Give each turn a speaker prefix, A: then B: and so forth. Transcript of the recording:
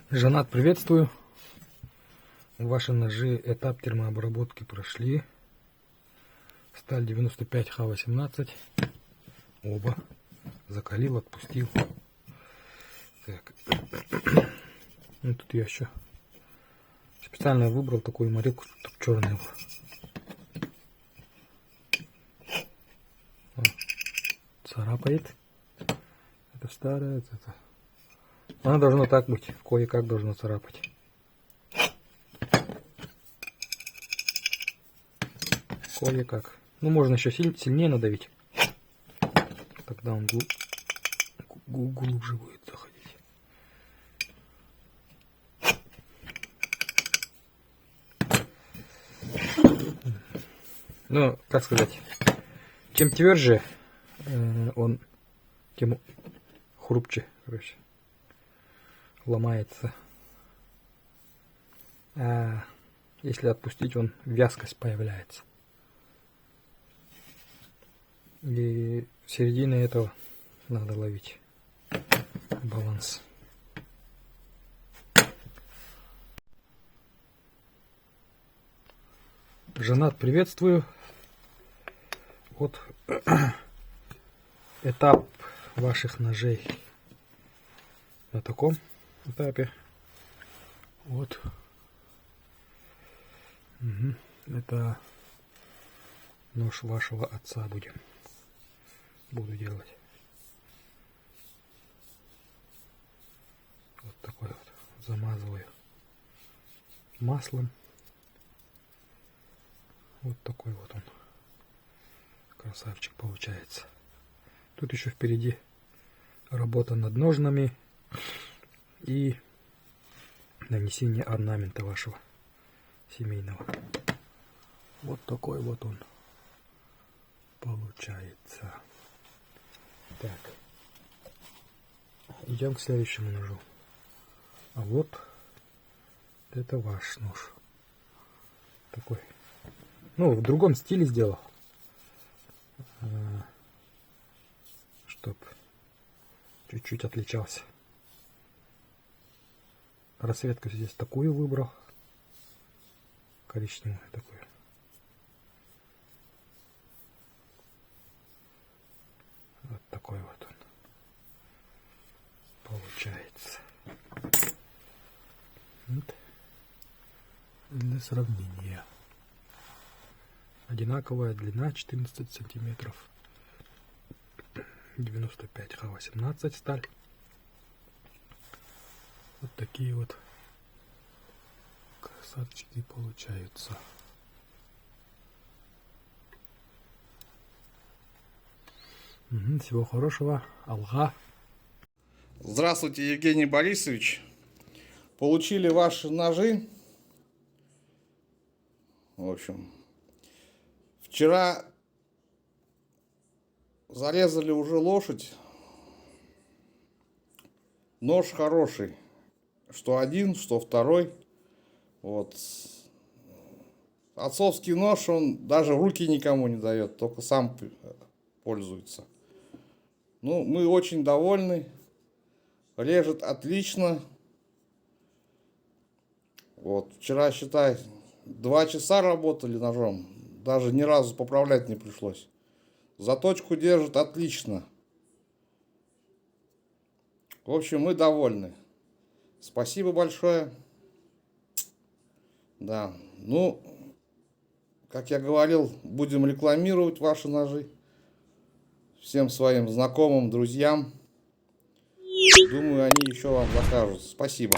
A: Жанат, приветствую. Ваши ножи этап термообработки прошли. Сталь 95 Х18. Оба. Закалил, отпустил. Так. Ну, тут я еще специально выбрал такую морилку, чтобы черный был. Царапает. Это старое, это. Оно должно так быть, кое-как должно царапать. Кое-как. Ну, можно еще сильнее надавить. Тогда он глубже будет заходить. Ну, как сказать, чем тверже он, тем хрупче, короче, ломается. А если отпустить, он вязкость появляется. И в середине этого надо ловить баланс. Жанат, приветствую. Вот этап ваших ножей на таком этапе. Вот. Это нож вашего отца буду делать. Вот такой вот. Замазываю маслом. Вот такой вот он. Красавчик получается. Тут еще впереди работа над ножнами и нанесение орнамента вашего семейного. Вот такой вот он получается. Так. Идем к следующему ножу. А вот это ваш нож. Такой. Ну, в другом стиле сделал. Чтоб чуть-чуть отличался. Расцветку здесь такую выбрал. Коричневую такую. Вот такой вот он получается. Вот. Для сравнения. Одинаковая длина 14 сантиметров. 95 Х18 сталь. Вот такие вот красавчики получаются. Всего хорошего. Алга.
B: Здравствуйте, Евгений Борисович. Получили ваши ножи. В общем, вчера зарезали уже лошадь. Нож хороший. Что один, что второй. Вот. Отцовский нож, он даже в руки никому не дает, только сам пользуется. Ну, мы очень довольны. Режет отлично. Вот, вчера, считай, 2 часа работали ножом. Даже ни разу поправлять не пришлось. Заточку держит отлично. В общем, мы довольны. Спасибо большое. Да, ну, как я говорил, будем рекламировать ваши ножи. Всем своим знакомым, друзьям. Думаю, они еще вам закажут. Спасибо.